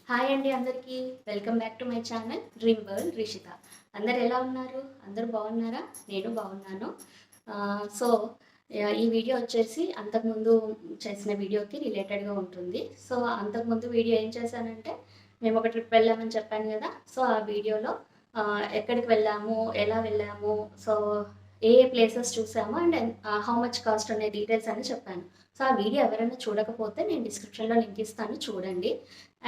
Hi అండి అందరికీ. Welcome back to my channel dream world Rishitha. అందరు ఎలా ఉన్నారు? అందరూ బాగున్నారా? నేను బాగున్నాను. సో ఈ వీడియో వచ్చేసి అంతకుముందు చేసిన వీడియోకి రిలేటెడ్గా ఉంటుంది. సో అంతకుముందు వీడియో ఏం చేశానంటే మేము ఒక ట్రిప్ వెళ్ళామని చెప్పాను కదా. సో ఆ వీడియోలో ఎక్కడికి వెళ్ళాము, ఎలా వెళ్ళాము, సో ఏ ఏ ప్లేసెస్ చూసాము అండ్ హౌ మచ్ కాస్ట్ అనే డీటెయిల్స్ అని చెప్పాను. సో ఆ వీడియో ఎవరైనా చూడకపోతే నేను డిస్క్రిప్షన్లో లింక్ ఇస్తాను, చూడండి.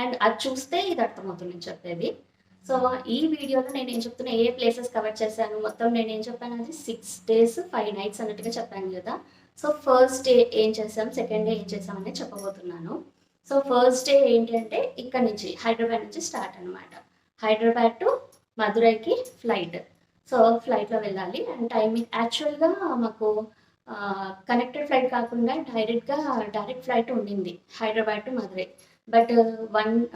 అండ్ అది చూస్తే ఇది అర్థమవుతుంది నేను చెప్పేది. సో ఈ వీడియోలో నేను ఏం చెప్తున్నా, ఏ ప్లేసెస్ కవర్ చేశాను మొత్తం నేను ఏం చెప్పాను, అది 6 days 5 nights అన్నట్టుగా చెప్పాను కదా. సో ఫస్ట్ డే ఏం చేసాం, సెకండ్ డే ఏం చేసాం అనేది చెప్పబోతున్నాను. సో ఫస్ట్ డే ఏంటి అంటే ఇక్కడ నుంచి హైదరాబాద్ నుంచి స్టార్ట్ అనమాట. హైదరాబాద్ టు మదురైకి ఫ్లైట్. సో ఫ్లైట్లో వెళ్ళాలి అండ్ టైమింగ్ యాక్చువల్గా మాకు కనెక్టెడ్ ఫ్లైట్ కాకుండా డైరెక్ట్ ఫ్లైట్ ఉండింది హైదరాబాద్ టు మదురై. బట్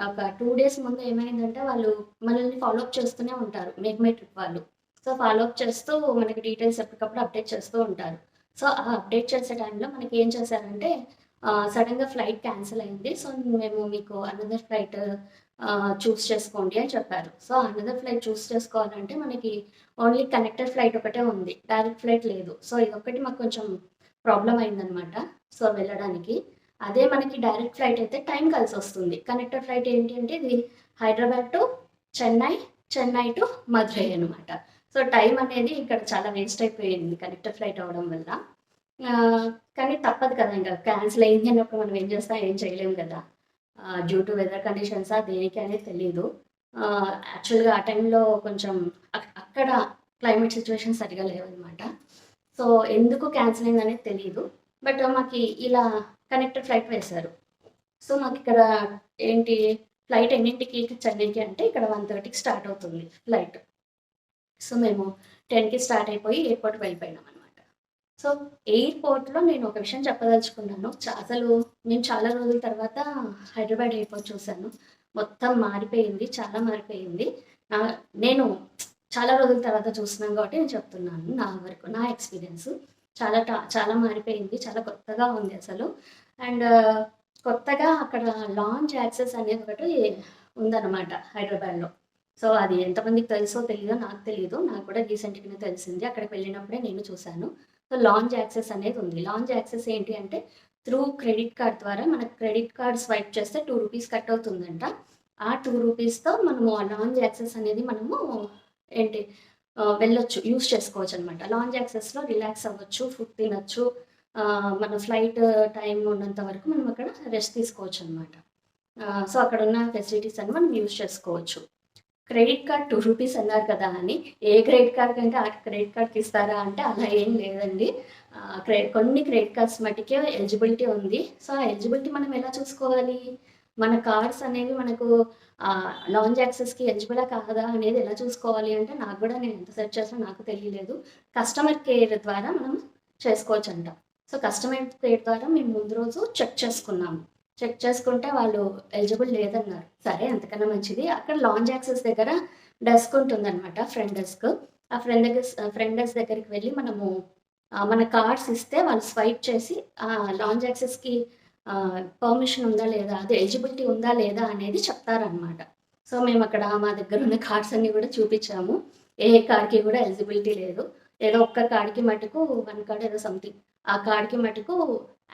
ఒక 2 days ముందు ఏమైందంటే వాళ్ళు మనల్ని ఫాలోఅప్ చేస్తూనే ఉంటారు, మేక్ ట్రిప్ వాళ్ళు. సో ఫాలోఅప్ చేస్తూ మనకి డీటెయిల్స్ ఎప్పటికప్పుడు అప్డేట్ చేస్తూ ఉంటారు. సో ఆ అప్డేట్ చేసే టైంలో మనకి ఏం చేశారంటే సడన్గా ఫ్లైట్ క్యాన్సిల్ అయింది. సో మేము మీకు అనదర్ ఫ్లైట్ చూస్ చేసుకోండి అని చెప్పారు. సో అనదర్ ఫ్లైట్ చూస్ చేసుకోవాలంటే మనకి ఓన్లీ కనెక్టర్ ఫ్లైట్ ఒకటే ఉంది, డైరెక్ట్ ఫ్లైట్ లేదు. సో ఇదొక్కటి మాకు కొంచెం ప్రాబ్లం అయిందనమాట. సో వెళ్ళడానికి అదే మనకి డైరెక్ట్ ఫ్లైట్ అయితే టైం కలిసి వస్తుంది. కనెక్టర్ ఫ్లైట్ ఏంటి అంటే ఇది హైదరాబాద్ టు చెన్నై, చెన్నై టు మదురై అనమాట. సో టైం అనేది ఇక్కడ చాలా వేస్ట్ అయిపోయింది కనెక్టర్ ఫ్లైట్ అవ్వడం వల్ల. కానీ తప్పదు కదా, ఇంకా క్యాన్సిల్ అయింది అన్నప్పుడు మనం ఏం చేస్తాం, ఏం చేయలేము కదా. డ్యూ టు వెదర్ కండిషన్సా దేనికి అనేది తెలీదు. యాక్చువల్గా ఆ టైంలో కొంచెం అక్కడ క్లైమేట్ సిచ్యువేషన్ సరిగా లేవన్నమాట. సో ఎందుకు క్యాన్సిల్ అయింది అనేది తెలియదు. బట్ మాకు ఇలా కనెక్టెడ్ ఫ్లైట్ వేశారు. సో మాకు ఇక్కడ ఏంటి, ఫ్లైట్ ఎన్నింటికి చెన్నైకి అంటే ఇక్కడ 1:30కి స్టార్ట్ అవుతుంది ఫ్లైట్. సో మేము 10కి స్టార్ట్ అయిపోయి ఎయిర్పోర్ట్కి వెళ్ళిపోయినాం అనమాట. సో ఎయిర్పోర్ట్లో నేను ఒక విషయం చెప్పదలుచుకున్నాను. అసలు నేను చాలా రోజుల తర్వాత హైదరాబాద్ ఎయిర్పోర్ట్ చూశాను. మొత్తం మారిపోయింది, చాలా మారిపోయింది. నేను చాలా రోజుల తర్వాత చూస్తున్నాను కాబట్టి నేను చెప్తున్నాను. నా వరకు నా ఎక్స్పీరియన్స్ చాలా మారిపోయింది, చాలా కొత్తగా ఉంది అసలు. అండ్ కొత్తగా అక్కడ లాంచ్ యాక్సెస్ అనేది ఒకటి ఉందన్నమాట హైదరాబాద్లో. సో అది ఎంతమందికి తెలుసో తెలియదో నాకు తెలియదు, నాకు కూడా రీసెంట్గానే తెలిసింది. అక్కడికి వెళ్ళినప్పుడే నేను చూశాను. సో లాంచ్ యాక్సెస్ అనేది ఉంది. లాంచ్ యాక్సెస్ ఏంటి అంటే త్రూ క్రెడిట్ కార్డ్ ద్వారా మనకు క్రెడిట్ కార్డ్ స్వైప్ చేస్తే 2 రూపీస్ కట్ అవుతుందంట. ఆ 2 రూపీస్తో మనము ఆ లాంచ్ యాక్సెస్ అనేది మనము ఏంటి వెళ్ళొచ్చు, యూస్ చేసుకోవచ్చు అనమాట. లాంచ్ యాక్సెస్లో రిలాక్స్ అవ్వచ్చు, ఫుడ్ తినొచ్చు, మన ఫ్లైట్ టైం ఉన్నంత వరకు మనం అక్కడ రెస్ట్ తీసుకోవచ్చు అనమాట. సో అక్కడ ఉన్న ఫెసిలిటీస్ అన్ని మనం యూస్ చేసుకోవచ్చు. క్రెడిట్ కార్డ్ 2 రూపీస్ అన్నారు కదా అని ఏ క్రెడిట్ కార్డ్ కంటే ఆ క్రెడిట్ కార్డ్కి ఇస్తారా అంటే అలా ఏం లేదండి. కొన్ని క్రెడిట్ కార్డ్స్ మటుకే ఎలిజిబిలిటీ ఉంది. సో ఆ ఎలిజిబిలిటీ మనం ఎలా చూసుకోవాలి, మన కార్డ్స్ అనేవి మనకు లాంచ్ యాక్సెస్కి ఎలిజిబులా కాదా అనేది ఎలా చూసుకోవాలి అంటే నాకు కూడా, నేను ఎంత సెర్చ్ చేసినా నాకు తెలియలేదు. కస్టమర్ కేర్ ద్వారా మనం చేసుకోవచ్చంట. సో కస్టమర్ కేర్ ద్వారా మేము ముందు రోజు చెక్ చేసుకున్నాము. చెక్ చేసుకుంటే వాళ్ళు ఎలిజిబుల్ లేదన్నారు. సరే అంతకన్నా మంచిది. అక్కడ లాంచ్ యాక్సెస్ దగ్గర డెస్క్ ఉంటుందన్నమాట, ఫ్రంట్ డెస్క్. ఆ ఫ్రంట్ డెస్క్ దగ్గరికి వెళ్ళి మనము మన కార్డ్స్ ఇస్తే వాళ్ళు స్వైప్ చేసి లాంచ్ యాక్సెస్కి పర్మిషన్ ఉందా లేదా, అది ఎలిజిబిలిటీ ఉందా లేదా అనేది చెప్తారనమాట. సో మేము అక్కడ మా దగ్గర ఉన్న కార్డ్స్ అన్నీ కూడా చూపించాము. ఏ కార్డ్కి కూడా ఎలిజిబిలిటీ లేదు. ఏదో ఒక్క కార్డ్కి మటుకు 1 కార్డ్ ఏదో సంథింగ్, ఆ కార్డ్కి మటుకు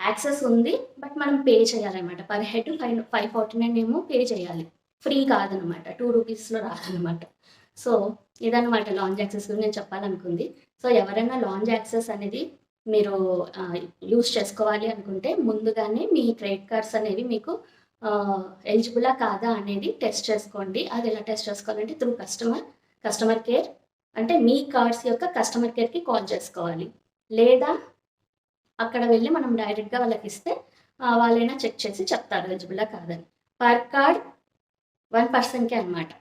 యాక్సెస్ ఉంది. బట్ మనం పే చేయాలన్నమాట. పర్ హెడ్ 549 ఏమో పే చేయాలి, ఫ్రీ కాదనమాట, 2 రూపీస్లో రాదనమాట. సో ఇదనమాట లాంచ్ యాక్సెస్ గురించి నేను చెప్పాలనుకుంది. సో ఎవరైనా లాంచ్ యాక్సెస్ అనేది మీరు యూస్ చేసుకోవాలి అనుకుంటే ముందుగానే మీ క్రెడిట్ కార్డ్స్ అనేవి మీకు ఎలిజిబులా కాదా అనేది టెస్ట్ చేసుకోండి. అది ఎలా టెస్ట్ చేసుకోవాలంటే త్రూ కస్టమర్ కేర్, అంటే మీ కార్డ్స్ యొక్క కస్టమర్ కేర్కి కాల్ చేసుకోవాలి. లేదా అక్కడ వెళ్ళి మనం డైరెక్ట్గా వాళ్ళకి ఇస్తే వాళ్ళైనా చెక్ చేసి చెప్తారు ఎలిజిబులా కాదని. పర్ కార్డ్ 1 పర్సన్కే అనమాట.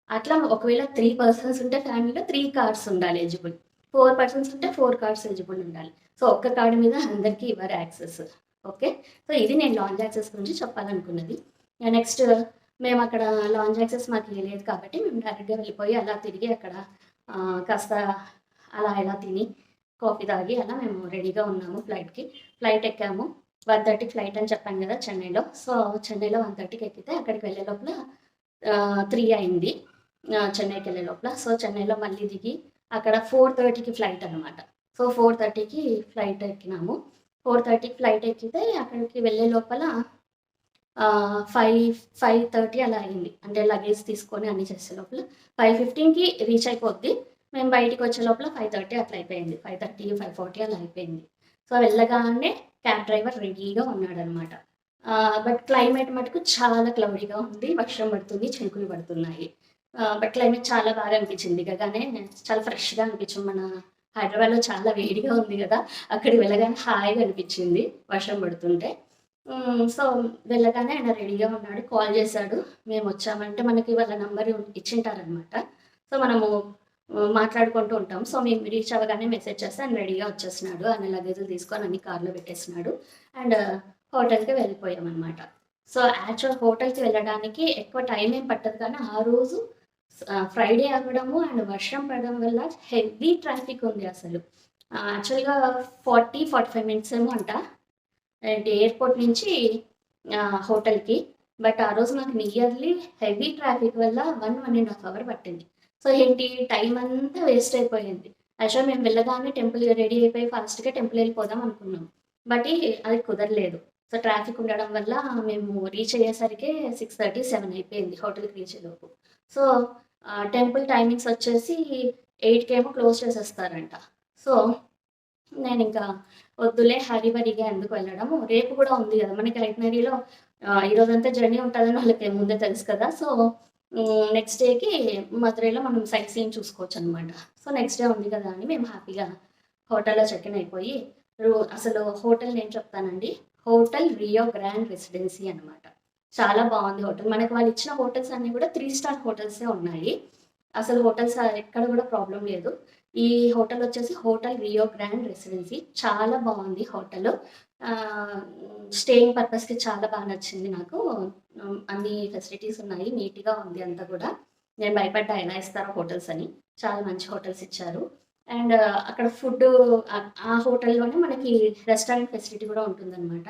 అట్లా ఒకవేళ 3 పర్సన్స్ ఉంటే ఫ్యామిలీలో 3 కార్డ్స్ ఉండాలి ఎలిజిబుల్. 4 పర్సన్స్ ఉంటే 4 కార్డ్స్ ఎలిజిబుల్ ఉండాలి. సో ఒక్క కార్డు మీద అందరికీ ఇవ్వరు యాక్సెస్. ఓకే. సో ఇది నేను లాంచ్ యాక్సెస్ గురించి చెప్పాలనుకున్నది. నెక్స్ట్ మేము అక్కడ లాంచ్ యాక్సెస్ మాకు లేదు కాబట్టి మేము డైరెక్ట్గా వెళ్ళిపోయి అలా తిరిగి అక్కడ కాస్త అలా ఎలా తిని కాఫీ తాగి అలా మేము రెడీగా ఉన్నాము ఫ్లైట్కి. ఫ్లైట్ ఎక్కాము. 1:30 ఫ్లైట్ అని చెప్పాను కదా చెన్నైలో. సో చెన్నైలో 1:30కి ఎక్కితే అక్కడికి వెళ్ళే లోపల 3 అయింది చెన్నైకి వెళ్ళే లోపల. సో చెన్నైలో మళ్ళీ దిగి అక్కడ 4:30కి ఫ్లైట్ అనమాట. సో 4:30కి ఫ్లైట్ ఎక్కినాము. 4:30కి ఫ్లైట్ ఎక్కితే అక్కడికి వెళ్ళే లోపల 5:30 అలా అయింది. అంటే లగేజ్ తీసుకొని అన్నీ చేసే లోపల 5:15కి రీచ్ అయిపోద్ది. మేము బయటికి వచ్చే లోపల 5:30 అట్లా అయిపోయింది. 5:30, 5:40 అలా అయిపోయింది. సో వెళ్ళగానే క్యాబ్ డ్రైవర్ రెడీగా ఉన్నాడనమాట. బట్ క్లైమేట్ మటుకు చాలా క్లౌడీగా ఉంది. వర్షం పడుతుంది, చినుకులు పడుతున్నాయి. బట్ క్లైమేట్ చాలా బాగా అనిపించింది. దిగగానే చాలా ఫ్రెష్‌గా అనిపించింది. మన హైదరాబాద్‌లో చాలా వేడిగా ఉంది గదా! అక్కడికి వెళ్ళగానే హాయిగా అనిపించింది వర్షం పడుతుంటే. సో వెళ్ళగానే ఆయన రెడీగా ఉన్నాడు. కాల్ చేశాడు. మేమొచ్చామంటే మనకి వాళ్ళ నంబర్ ఇచ్చింటారనమాట. సో మనము మాట్లాడుకుంటూ ఉంటాం. సో మేము రీచ్ అవ్వగానే మెసేజ్ చేస్తే ఆయన రెడీగా వచ్చేసినాడు. ఆయన లగేజులు తీసుకొని అన్ని కార్‌లో పెట్టేసినాడు. అండ్ హోటల్‌కి వెళ్ళిపోయామనమాట. సో యాక్చువల్ హోటల్‌కి వెళ్ళడానికి ఎక్కువ టైం ఏం పట్టదు కానీ ఆ రోజు ఫ్రైడే అవ్వడము అండ్ వర్షం పడడం వల్ల హెవీ ట్రాఫిక్ ఉంది అసలు. యాక్చువల్‌గా 45 మినిట్స్ ఏమో అంట. అండ్ ఎయిర్‌పోర్ట్ నుంచి హోటల్‌కి. బట్ ఆ రోజు నాకు నియర్లీ హెవీ ట్రాఫిక్ వల్ల 1.5 అవర్ పట్టింది. సో ఏంటి టైం అంతా వేస్ట్ అయిపోయింది. యాక్చువల్‌గా మేము వెళ్ళగానే టెంపుల్ రెడీ అయిపోయి ఫాస్ట్‌గా టెంపుల్ వెళ్ళిపోదాం అనుకున్నాం. బట్ అది కుదరలేదు. సో ట్రాఫిక్ ఉండడం వల్ల మేము రీచ్ అయ్యేసరికి 6:30, 7 అయిపోయింది హోటల్‌కి రీచ్ అయ్యేలోపు. సో టెంపుల్ టైమింగ్స్ వచ్చేసి 8కేమో క్లోజ్ చేసేస్తారంట. సో నేనింకా వద్దులే హరీబరీగా ఎందుకు వెళ్ళడము. రేపు కూడా ఉంది గదా! మనకి ఐటినరీలో ఈరోజంతా జర్నీ ఉంటదని వాళ్ళకి ముందే తెలుసు కదా! సో నెక్స్ట్ డేకి మదురైలో మనం సైట్ సీయింగ్ చూసుకోవచ్చనమాట. సో నెక్స్ట్ డే ఉంది కదా అని మేము హ్యాపీగా హోటల్‌లో చెక్ ఇన్ అయిపోయి అసలు హోటల్ నేమ్ చెప్తానండి. హోటల్ రియో గ్రాండ్ రెసిడెన్సీ అనమాట. చాలా బావుంది హోటల్. మనకి వాళ్ళు ఇచ్చిన హోటల్స్ అన్నీ కూడా 3 స్టార్ హోటల్సే ఉన్నాయి. అసలు హోటల్స్ ఎక్కడ కూడా ప్రాబ్లమ్ లేదు. ఈ హోటల్ వచ్చేసి హోటల్ రియో గ్రాండ్ రెసిడెన్సీ. చాలా బావుంది హోటలు. స్టేయింగ్ పర్పస్‌కి చాలా బా నచ్చింది నాకు. అన్ని ఫెసిలిటీస్ ఉన్నాయి. నీట్‌గా ఉంది అంతా కూడా. నేను భయపడ్డా ఎలా ఇస్తారో హోటల్స్ అని. చాలా మంచి హోటల్స్ ఇచ్చారు. అండ్ అక్కడ ఫుడ్డు ఆ హోటల్‌లోనే మనకి రెస్టారెంట్ ఫెసిలిటీ కూడా ఉంటుందనమాట.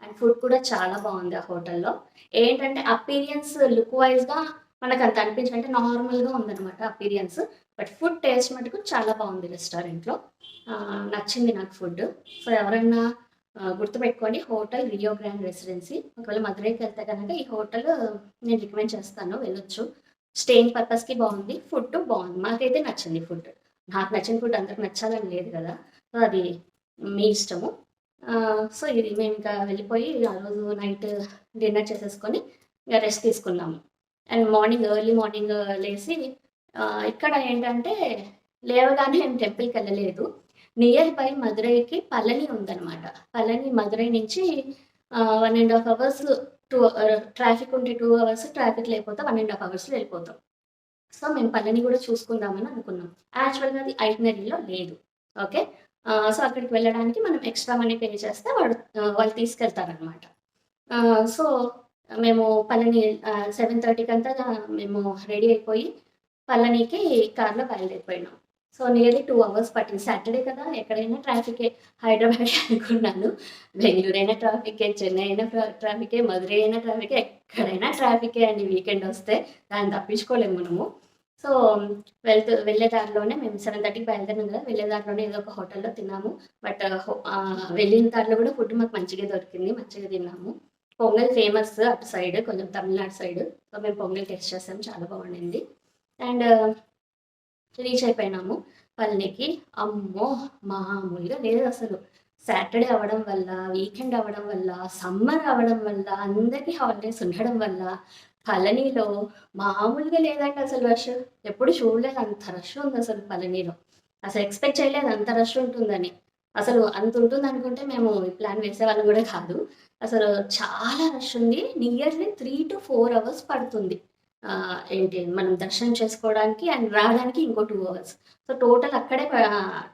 అండ్ ఫుడ్ కూడా చాలా బావుంది ఆ హోటల్‌లో. ఏంటంటే అపియరెన్స్ లుక్ వైస్‌గా మనకంత అనిపించదు. అంటే నార్మల్‌గా ఉందనమాట అపియరెన్స్. బట్ ఫుడ్ టేస్ట్ మటుకు చాలా బావుంది రెస్టారెంట్‌లో. నచ్చింది నాకు ఫుడ్. సో ఎవరైనా గుర్తుపెట్టుకోండి హోటల్ రియో గ్రాండ్ రెసిడెన్సీ. ఒకవేళ మదురైకి వెళ్తే గనక ఈ హోటల్ నేను రికమెండ్ చేస్తాను. వెళ్ళొచ్చు. స్టేయింగ్ పర్పస్‌కి బావుంది. ఫుడ్ బావుంది. మాకైతే నచ్చింది ఫుడ్. నాకు నచ్చిన ఫుడ్ అందరికి నచ్చాలని లేదు గదా! సో అది మీ ఇష్టము. సో ఇది మేమింకా వెళ్ళిపోయి ఆ రోజు నైట్ డిన్నర్ చేసేసుకొని ఇంక రెస్ట్ తీసుకున్నాము. అండ్ ఎర్లీ మార్నింగ్ లేసి ఇక్కడ ఏంటంటే లేవగానే మేము టెంపుల్‌కెళ్ళలేదు. నియర్ బై మదురైకి పళని ఉందనమాట. పళని మదురై నుంచి 1 ½ అవర్స్ ట్రాఫిక్ ఉంటే 2 అవర్స్, ట్రాఫిక్ లేకపోతే 1 ½ అవర్స్‌లో వెళ్ళిపోతాం. సో మేము పళని కూడా చూసుకుందామని అనుకున్నాం. యాక్చువల్‌గా అది ఐటినరీలో లేదు. ఓకే. సో అక్కడికి వెళ్ళడానికి మనం ఎక్స్‌ట్రా మనీ పే చేస్తే వాళ్ళు తీసుకెళ్తారనమాట. సో మేము పళని 7:30కంతా మేము రెడీ అయిపోయి పళనికి కార్‌లో బయలుదేరిపోయినాం. సో నియర్లీ 2 అవర్స్ పట్టింది. సాటర్‌డే కదా! ఎక్కడైనా ట్రాఫికే. హైదరాబాదే అనుకున్నాను. బెంగుళూరైనా ట్రాఫికే, చెన్నై అయినా ట్రాఫికే, మదురై అయినా ట్రాఫికే, ఎక్కడైనా ట్రాఫికే అండి వీకెండ్ వస్తే. దాన్ని తప్పించుకోలేము మనము. సో వెళ్ళే దారిలోనే మేము 7:30కి బయలుదేరినాం కదా! వెళ్ళే దారిలోనే ఏదో ఒక హోటల్‌లో తిన్నాము. బట్ వెళ్ళిన దారిలో కూడా ఫుడ్ మాకు మంచిగే దొరికింది. మంచిగా తిన్నాము. పొంగల్ ఫేమస్ అటు సైడ్ కొంచెం తమిళనాడు సైడ్. సో మేము పొంగల్ టేస్ట్ చేసాం. చాలా బాగుండింది. అండ్ రీచ్ అయిపోయినాము పళనికి. అమ్మో! మామూలుగా లేదసలు. సాటర్‌డే అవ్వడం వల్ల, వీకెండ్ అవ్వడం వల్ల, సమ్మర్ అవ్వడం వల్ల, అందరికీ హాలిడేస్ ఉండడం వల్ల పళనిలో మామూలుగా లేదండి అసలు రష్. ఎప్పుడు చూడలేదు అంత రష్ ఉందసలు పళనిలో. అసలు ఎక్స్‌పెక్ట్ చేయలేదు అంత రష్ ఉంటుందని. అసలు అంత ఉంటుందనుకుంటే మేము ఈ ప్లాన్ వేసేవాళ్ళం గూడా కాదు. అసలు చాలా రష్ ఉంది. నియర్లీ 3-4 అవర్స్ పడుతుంది. ఏంటి మనం దర్శనం చేసుకోవడానికి అండ్ రావడానికి ఇంకో 2 అవర్స్. సో, టోటల్ అక్కడే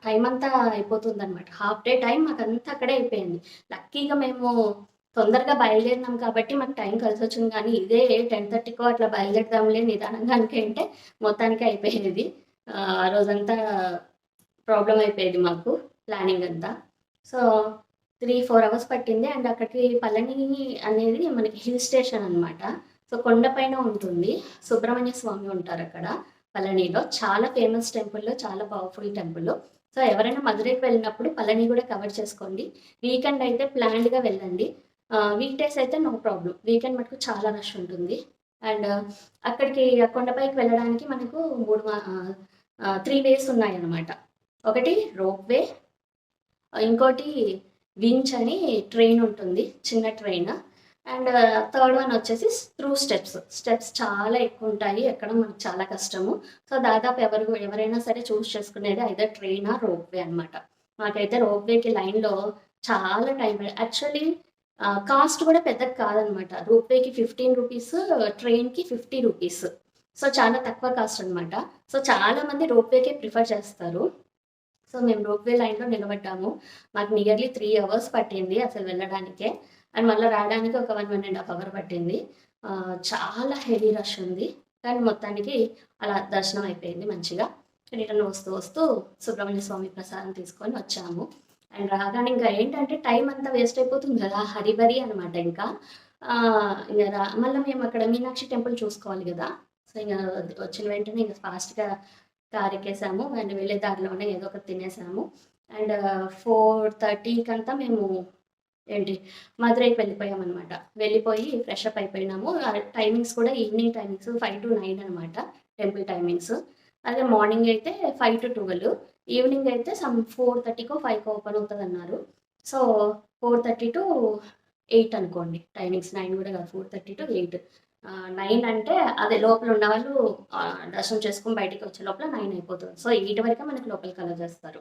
టైమ్ అంతా అయిపోతుందనమాట. హాఫ్ డే టైమ్ మాకంతా అక్కడే అయిపోయింది. లక్కీగా మేము తొందరగా బయలుదేరినాం కాబట్టి మాకు టైం కలిసొచ్చింది గానీ, ఇదే 10:30కో అట్లా బయలుదేరదాంలే నిదానంగా అనుకుంటే మొత్తానికి అయిపోయేది. ఆ రోజంతా ప్రాబ్లమ్ అయిపోయేది మాకు ప్లానింగ్ అంతా. సో, 3-4 అవర్స్ పట్టింది. అండ్ అక్కడికి పళని అనేది మనకి హిల్ స్టేషన్ అనమాట. సో కొండపైన ఉంటుంది. సుబ్రహ్మణ్య స్వామి ఉంటారు అక్కడ పళనిలో. చాలా ఫేమస్ టెంపుల్, చాలా పవర్ఫుల్ టెంపుల్. సో ఎవరైనా మధురైకి వెళ్ళినప్పుడు పళని కూడా కవర్ చేసుకోండి. వీకెండ్ అయితే ప్లాన్డ్‌గా వెళ్ళండి. వీక్ డేస్ అయితే నో ప్రాబ్లమ్. వీకెండ్ మటుకు చాలా రష్ ఉంటుంది. అండ్ అక్కడికి ఆ కొండపైకి వెళ్ళడానికి మనకు 3 వేస్ ఉన్నాయన్నమాట. ఒకటి రోప్‌వే, ఇంకోటి వించ్ అని ట్రైన్ ఉంటుంది. చిన్న ట్రైన్. అండ్ థర్డ్ వన్ వచ్చేసి త్రూ స్టెప్స్. స్టెప్స్ చాలా ఎక్కువ ఉంటాయి. ఎక్కడం మనకు చాలా కష్టము. సో దాదాపు ఎవరైనా సరే చూస్ చేసుకునేది ఐదర్ ట్రైనా, రోప్‌వే అనమాట. మాకైతే రోప్‌వేకి లైన్‌లో చాలా టైం యాక్చువల్లీ కాస్ట్ కూడా పెద్దగా కాదనమాట. రోప్‌వేకి 15 రూపీస్, ట్రైన్‌కి 50 రూపీస్. సో చాలా తక్కువ కాస్ట్ అనమాట. సో చాలామంది రోప్‌వేకే ప్రిఫర్ చేస్తారు. సో మేము రోప్‌వే లైన్‌లో నిలబడ్డాము. మాకు నియర్లీ 3 అవర్స్ పట్టింది అసలు వెళ్ళడానికే. అండ్ మళ్ళీ రావడానికి ఒక 1, 1½ అవర్ పట్టింది. చాలా హెవీ రష్ ఉంది. కానీ మొత్తానికి అలా దర్శనం అయిపోయింది మంచిగా. రిటర్న్ వస్తూ వస్తూ సుబ్రహ్మణ్య స్వామి ప్రసాదం తీసుకొని వచ్చాము. అండ్ రాగానే ఇంకా ఏంటంటే టైం అంతా వేస్ట్ అయిపోతుంది కదా! హరీబరీ అనమాట ఇంకా. ఇంక మళ్ళీ మేము అక్కడ మీనాక్షి టెంపుల్ చూసుకోవాలి కదా! సో ఇంక వచ్చిన వెంటనే ఇంక ఫాస్ట్‌గా కారెక్కేసాము. అండ్ వెళ్ళే దారిలోనే ఏదో ఒకటి తినేసాము. అండ్ 4:30కంతా మేము మధురైకి వెళ్ళిపోయామనమాట. వెళ్ళిపోయి ఫ్రెష్ అప్ అయిపోయినాము. టైమింగ్స్ కూడా ఈవినింగ్ టైమింగ్స్ 5-9 అనమాట టెంపుల్ టైమింగ్స్. అదే మార్నింగ్ అయితే 5-12, ఈవినింగ్ అయితే 4:30కో, 5కో ఓపెన్ అవుతదన్నారు. సో 4:30-8 అనుకోండి టైమింగ్స్. 9 కూడా కాదు, 4:30-8. 9 అంటే అదే లోపల ఉన్నవాళ్ళు దర్శనం చేసుకొని బయటికి వచ్చే లోపల 9 అయిపోతుంది. సో 8 వరకే మనకి లోపలికి అలో చేస్తారు.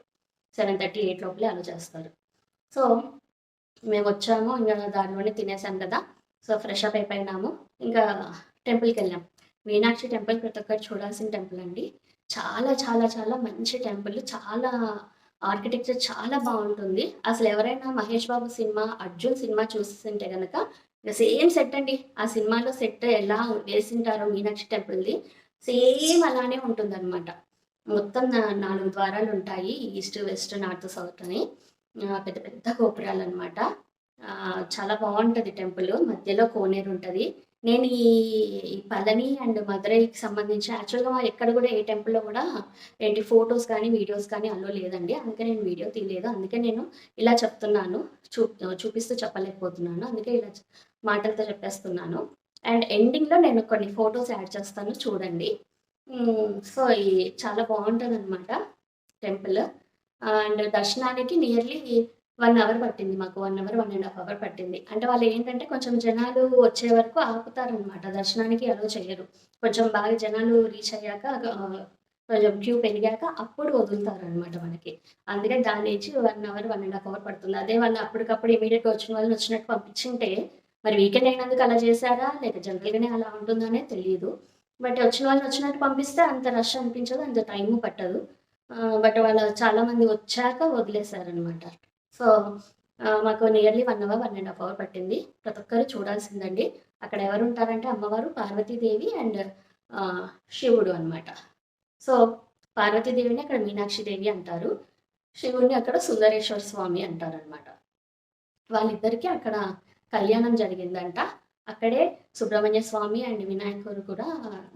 7:30, 8 లోపలే అలో చేస్తారు. సో మేమొచ్చాము. ఇంక దారిలోనే తినేసాం కదా! సో ఫ్రెష్ అప్ అయిపోయినాము. ఇంకా టెంపుల్‌కెళ్ళాం. మీనాక్షి టెంపుల్ ప్రతి ఒక్కరు చూడాల్సిన టెంపుల్ అండి. చాలా చాలా చాలా మంచి టెంపుల్. చాలా ఆర్కిటెక్చర్ చాలా బావుంటుంది. అసలు ఎవరైనా 'మహేష్ బాబు' సినిమా, 'అర్జున్' సినిమా చూసుంటే గనక సేమ్ సెట్ అండి. ఆ సినిమాలో సెట్ ఎలా వేసింటారో మీనాక్షి టెంపుల్‌ది సేమ్ అలానే ఉంటుందనమాట. మొత్తం 4 ద్వారాలుంటాయి. ఈస్ట్, వెస్ట్, నార్త్, సౌత్ అని. పెద్ద పెద్ద గోపురాలనమాట. చాలా బావుంటది టెంపులు. మధ్యలో కోనేరుంటది. నేను ఈ పళని అండ్ మదురైకి సంబంధించి యాక్చువల్‌గా ఎక్కడ గూడా ఏ టెంపుల్‌లో గూడా ఫోటోస్ కానీ, వీడియోస్ కానీ అలో లేదండి. అందుకే నేను వీడియో తీయలేదు. అందుకే నేను ఇలా చెప్తున్నాను. చూపిస్తూ చెప్పలేకపోతున్నాను. అందుకే ఇలా మాటలతో చెప్పేస్తున్నాను. అండ్ ఎండింగ్‌లో నేను కొన్ని ఫోటోస్ యాడ్ చేస్తాను చూడండి. సో, చాలా బావుంటదనమాట టెంపుల్. అండ్ దర్శనానికి నియర్లీ 1 అవర్ పట్టింది మాకు. 1 అవర్, 1½ అవర్ పట్టింది. అంటే వాళ్ళేంటంటే కొంచెం జనాలు వచ్చే వరకు ఆపుతారనమాట. దర్శనానికి అలో చెయ్యరు. కొంచెం బాగా జనాలు రీచ్ అయ్యాక కొంచెం క్యూ పెరిగాక అప్పుడు వదులుతారనమాట మనకి. అందుకే దాని నుంచి 1 అవర్, 1½ అవర్ పడుతుంది. అదే వాళ్ళు అప్పటికప్పుడు ఇమ్మీడియేట్‌గా వచ్చిన వాళ్ళని వచ్చినట్టు పంపించుంటే మరి వీకెండ్ అయినందుకు అలా చేశారా? లేక జనరల్‌గానే అలా ఉంటుందనే తెలీదు. బట్ వచ్చిన వాళ్ళని వచ్చినట్టు పంపిస్తే అంత రష్ అనిపించదు. అంత టైము పట్టదు. బట్ వాళ్ళు చాలామంది వచ్చాక వదిలేసారనమాట. సో, మాకు నియర్లీ 1 అవర్, 1½ అవర్ పట్టింది. ప్రతి ఒక్కరు చూడాల్సిందండి. అక్కడ ఎవరుంటారంటే అమ్మవారు పార్వతీదేవి అండ్ శివుడు అనమాట. సో, పార్వతీదేవిని అక్కడ మీనాక్షిదేవి అంటారు. శివుడిని అక్కడ సుందరేశ్వర స్వామి అంటారనమాట. వాళ్ళిద్దరికీ అక్కడ కళ్యాణం జరిగిందంట. అక్కడే సుబ్రహ్మణ్య స్వామి అండ్ వినాయకుడు కూడా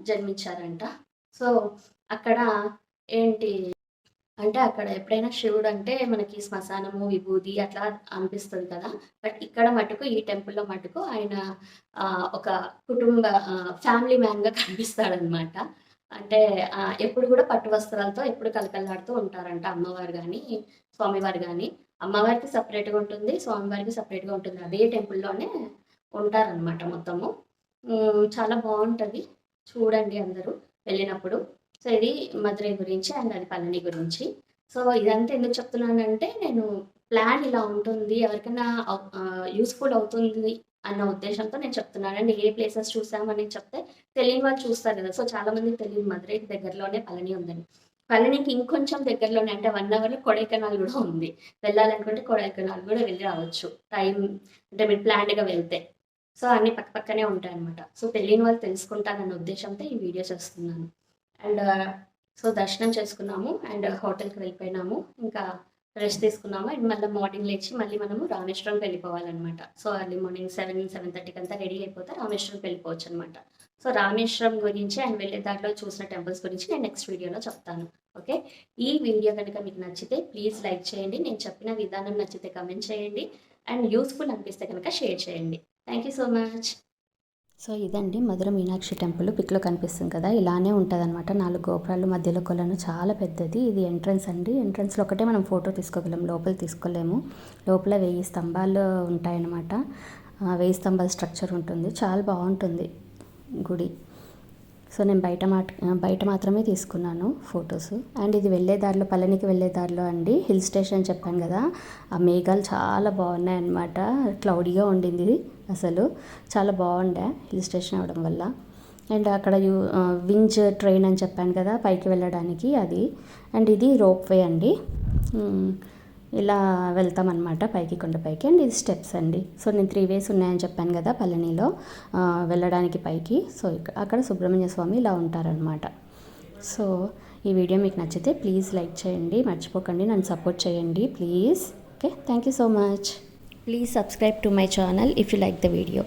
జన్మించారంట. సో, అక్కడ ఏంటి అంటే అక్కడ ఎప్పుడైనా శివుడంటే మనకి శ్మశానము, విభూది అట్లా అనిపిస్తది కదా! బట్ ఇక్కడ మటుకు ఈ టెంపుల్‌లో మటుకు ఆయన ఒక కుటుంబ ఫ్యామిలీ మ్యాన్‌గా కనిపిస్తాడనమాట. అంటే ఎప్పుడు కూడా పట్టు వస్త్రాలతో ఎప్పుడు కళకళలాడుతూ ఉంటారంట అమ్మవారు గాని, స్వామివారు గాని. అమ్మవారికి సెపరేట్‌గా ఉంటుంది. స్వామివారికి సెపరేట్‌గా ఉంటుంది. అదే టెంపుల్‌లోనే ఉంటారనమాట మొత్తము. చాలా బావుంటది. చూడండి అందరూ వెళ్ళినప్పుడు. సో, ఇది మదురై గురించి అండ్ అది పళని గురించి. సో, ఇదంతా ఎందుకు చెప్తున్నానంటే నేను ప్లాన్ ఇలా ఉంటుంది. ఎవరికైనా యూజ్‌ఫుల్ అవుతుంది అన్న ఉద్దేశంతో నేను చెప్తున్నాను. అండ్ ఏ ప్లేసెస్ చూసామని చెప్తే తెలియని వాళ్ళు చూస్తారు కదా! సో, చాలా మందికి తెలీదు మదురైకి దగ్గరలోనే పళని ఉందని. పళనికి ఇంకొంచెం దగ్గరలోనే అంటే 1 అవర్‌లో కొడైకెనాల్ గూడా ఉంది. వెళ్ళాలనుకుంటే కొడైకెనాల్ గూడా వెళ్ళి రావచ్చు. టైం అంటే మీరు ప్లాన్డ్‌గా వెళ్తే. సో, అన్నీ పక్కపక్కనే ఉంటాయన్నమాట. సో, తెలియని వాళ్ళు తెలుసుకుంటారన్న ఉద్దేశంతో ఈ వీడియో చేస్తున్నాను. అండ్ సో, దర్శనం చేసుకున్నాము అండ్ హోటల్‌కి వెళ్ళిపోయినాము. ఇంకా రెస్ట్ తీసుకున్నాము అండ్ మళ్ళీ మార్నింగ్ లేచి మళ్ళీ మనము రామేశ్వరంకి వెళ్ళిపోవాలన్నమాట. సో ఎర్లీ మార్నింగ్ 7:30కి అంతా రెడీ అయిపోతే రామేశ్వరంకి వెళ్ళిపోవచ్చు అనమాట. సో రామేశ్వరం గురించి అండ్ వెళ్ళే దాంట్లో చూసిన టెంపుల్స్ గురించి నేను నెక్స్ట్ వీడియోలో చెప్తాను. ఓకే, ఈ వీడియో కనుక మీకు నచ్చితే ప్లీజ్ లైక్ చేయండి. నేను చెప్పిన విధానం నచ్చితే కమెంట్ చేయండి అండ్ యూస్ఫుల్ అనిపిస్తే కనుక షేర్ చేయండి. Thank you so much. So ఇదండి మధుర మీనాక్షి టెంపుల్. పిక్లో కనిపిస్తుంది కదా, ఇలానే ఉంటుంది అనమాట. 4 గోపురాలు, మధ్యలో కొలను, చాలా పెద్దది. ఇది ఎంట్రన్స్ అండి. ఎంట్రన్స్లో ఒకటే మనం ఫోటో తీసుకోగలం, లోపల తీసుకోలేము. లోపల 1000 స్తంభాలు ఉంటాయన్నమాట. 1000 స్తంభాల స్ట్రక్చర్ ఉంటుంది. చాలా బాగుంటుంది గుడి. సో నేను బయట మాత్రమే తీసుకున్నాను ఫొటోస్. అండ్ ఇది వెళ్ళే దారిలో, పళనికి వెళ్ళే దారిలో అండి హిల్ స్టేషన్ చెప్పాను కదా, ఆ మేఘాలు చాలా బాగున్నాయి అన్నమాట. క్లౌడీగా ఉండింది, అసలు చాలా బాగుండే హిల్ స్టేషన్ అవడం వల్ల. అండ్ అక్కడ వింజ్ ట్రైన్ అని చెప్పాను కదా పైకి వెళ్ళడానికి, అది. అండ్ ఇది రోప్ వే అండి. ఇలా వెళ్తామన్నమాట పైకి, కొండపైకి. అండ్ ఇది స్టెప్స్ అండి. సో నేను 3 వేస్ ఉన్నాయని చెప్పాను కదా పళనిలో వెళ్ళడానికి పైకి. సో అక్కడ సుబ్రహ్మణ్య స్వామి ఇలా ఉంటారనమాట. సో ఈ వీడియో మీకు నచ్చితే ప్లీజ్ లైక్ చేయండి, మర్చిపోకండి, నన్ను సపోర్ట్ చేయండి please. Okay, thank you so much. Please subscribe to my channel if you like the video.